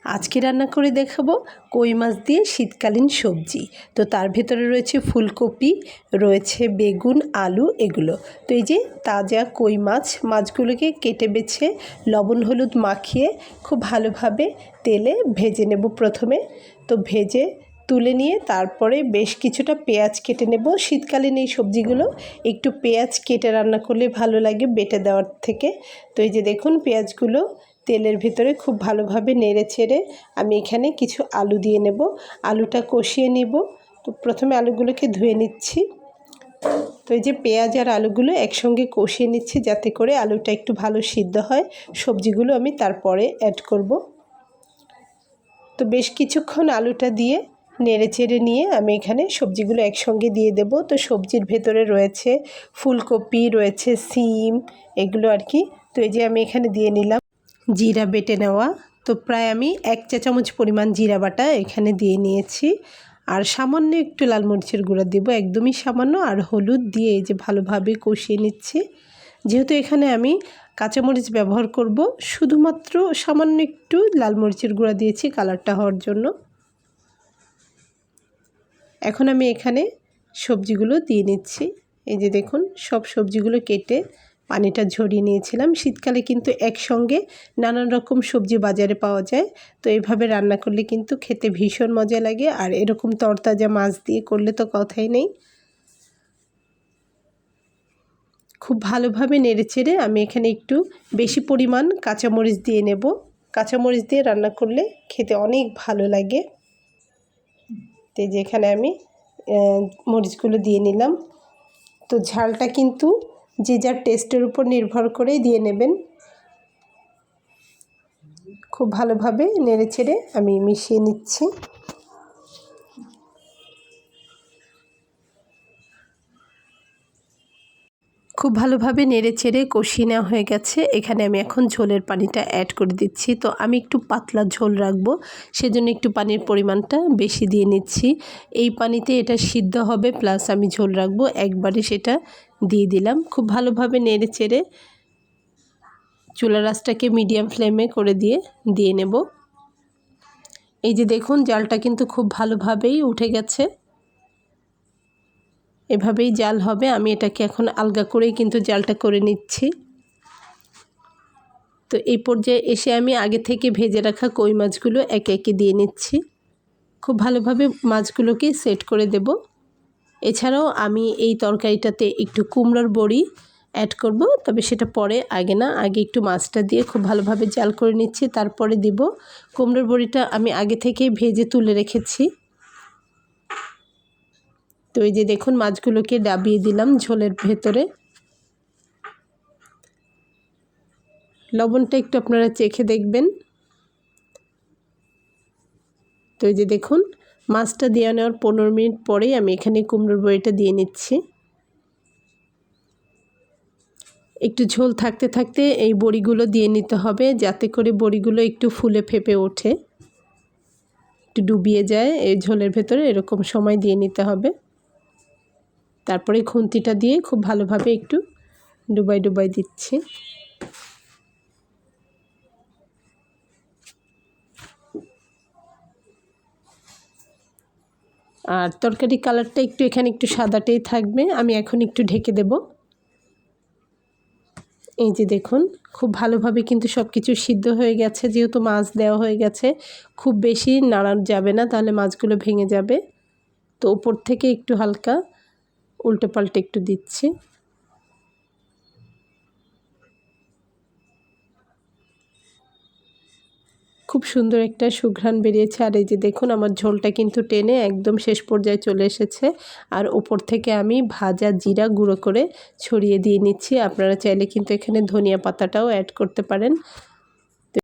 আজকে রান্না করে দেখাবো কই মাছ দিয়ে শীতকালীন সবজি। তো তার ভেতরে রয়েছে ফুলকপি, রয়েছে বেগুন, আলু এগুলো। তো এই যে তাজা কই মাছগুলোকে কেটে বেছে লবণ হলুদ মাখিয়ে খুব ভালোভাবে তেলে ভেজে নেব প্রথমে। তো ভেজে তুলে নিয়ে তারপরে বেশ কিছুটা পেঁয়াজ কেটে নেব। শীতকালীন এই সবজিগুলো একটু পেঁয়াজ কেটে রান্না করলে ভালো লাগে বেটে দেওয়ার থেকে। তো এই যে দেখুন পেঁয়াজগুলো তেলের ভিতরে খুব ভালোভাবে নেড়ে ছেড়ে আমি এখানে কিছু আলু দিয়ে নেব। আলুটা কষিয়ে নিব। তো প্রথমে আলুগুলোকে ধুয়ে নিচ্ছি। তো এই যে পেঁয়াজ আর আলুগুলো একসঙ্গে কষিয়ে নিচ্ছি যাতে করে আলুটা একটু ভালো সিদ্ধ হয়। সবজিগুলো আমি তারপরে অ্যাড করব। তো বেশ কিছুক্ষণ আলুটা দিয়ে নেড়ে চেড়ে নিয়ে আমি এখানে সবজিগুলো একসঙ্গে দিয়ে দেব। তো সবজির ভেতরে রয়েছে ফুলকপি, রয়েছে সিম এগুলো আর কি। তো এই যে আমি এখানে দিয়ে নিলাম জিরা বেটে নেওয়া। তো প্রায় আমি 1 চা চামচ পরিমাণ জিরা বাটা এখানে দিয়ে নিয়েছি। আর সামান্য একটু লাল মরিচের গুঁড়া দেব, একদমই সামান্য। আর হলুদ দিয়ে এই যে ভালোভাবে কষিয়ে নিচ্ছি। যেহেতু এখানে আমি কাঁচামরিচ ব্যবহার করব, শুধুমাত্র সামান্য একটু লাল মরিচের গুঁড়া দিয়েছি কালারটা হওয়ার জন্য। এখন আমি এখানে সবজিগুলো দিয়ে নিচ্ছি। এই যে দেখুন সব সবজিগুলো কেটে পানিটা ঝরিয়ে নিয়েছিলাম। শীতকালে কিন্তু একসঙ্গে নানান রকম সবজি বাজারে পাওয়া যায়। তো এইভাবে রান্না করলে কিন্তু খেতে ভীষণ মজা লাগে। আর এরকম তরতাজা মাছ দিয়ে করলে তো কথাই নেই। খুব ভালোভাবে নেড়েচেড়ে আমি এখানে একটু বেশি পরিমাণ কাঁচামরিচ দিয়ে নেব। কাঁচামরিচ দিয়ে রান্না করলে খেতে অনেক ভালো লাগে। তো যেখানে আমি মরিচগুলো দিয়ে নিলাম। তো ঝালটা কিন্তু যে যার টেস্টের উপর নির্ভর করেই দিয়ে নেবেন। খুব ভালোভাবে নেড়েচেড়ে আমি মিশিয়ে নিচ্ছি। খুব ভালোভাবে নেড়েচেড়ে কষিয়ে নেওয়া হয়ে গেছে। এখানে আমি এখন ঝোলের পানিটা অ্যাড করে দিচ্ছি। তো আমি একটু পাতলা ঝোল রাখবো, সেজন্য একটু পানির পরিমাণটা বেশি দিয়ে নিচ্ছি। এই পানিতে এটা সিদ্ধ হবে, প্লাস আমি ঝোল রাখবো, একবারে সেটা দিয়ে দিলাম। খুব ভালোভাবে নেড়েচেড়ে চুলার আঁচটাকে মিডিয়াম ফ্লেমে করে দিয়ে নেব। এই যে দেখুন জালটা কিন্তু খুব ভালোভাবেই উঠে গেছে। এভাবেই জাল হবে। আমি এটাকে এখন আলগা করেই কিন্তু জালটা করে নিচ্ছি। তো এই পর্যায়ে এসে আমি আগে থেকে ভেজে রাখা কই মাছগুলো একে একে দিয়ে নিচ্ছি। খুব ভালোভাবে মাছগুলোকে সেট করে দেব। এছাড়াও আমি এই তরকারিটাতে একটু কুমড়োর বড়ি অ্যাড করব, তবে সেটা পরে, আগে না। আগে একটু মাছটা দিয়ে খুব ভালোভাবে জাল করে নিচ্ছি, তারপরে দিব। কুমড়োর বড়িটা আমি আগে থেকেই ভেজে তুলে রেখেছি। তো এই যে দেখুন মাছগুলোকে ডাবিয়ে দিলাম ঝোলের ভেতরে। লবণটা একটু আপনারা চেখে দেখবেন। তো এই যে দেখুন মাছটা দিয়ে নেওয়ার 15 মিনিট পরেই আমি এখানে কুমড়োর বড়িটা দিয়ে নিচ্ছি। একটু ঝোল থাকতে থাকতে এই বড়িগুলো দিয়ে নিতে হবে, যাতে করে বড়িগুলো একটু ফুলে ফেপে ওঠে, একটু ডুবিয়ে যায় এই ঝোলের ভেতরে, এরকম সময় দিয়ে নিতে হবে। তারপরে খুন্তিটা দিয়ে খুব ভালোভাবে একটু ডুবাই দিচ্ছি। আর তরকারি কালারটা একটু এখানে একটু সাদাটেই থাকবে। আমি এখন একটু ঢেকে দেব। এই যে দেখুন খুব ভালোভাবে কিন্তু সব কিছু সিদ্ধ হয়ে গেছে। যেহেতু মাছ দেওয়া হয়ে গেছে, খুব বেশি নাড়ানো যাবে না, তাহলে মাছগুলো ভেঙে যাবে। তো উপর থেকে একটু হালকা উল্টে পাল্টে একটু দিচ্ছি। খুব সুন্দর একটা সুঘ্রাণ বেরিয়েছে। আর এই যে দেখুন আমার ঝোলটা কিন্তু টেনে একদম শেষ পর্যায়ে চলে এসেছে। আর উপর থেকে আমি ভাজা জিরা গুঁড়ো করে ছড়িয়ে দিয়ে নিচ্ছি। আপনারা চাইলে কিন্তু এখানে ধনিয়া পাতাটাও অ্যাড করতে পারেন।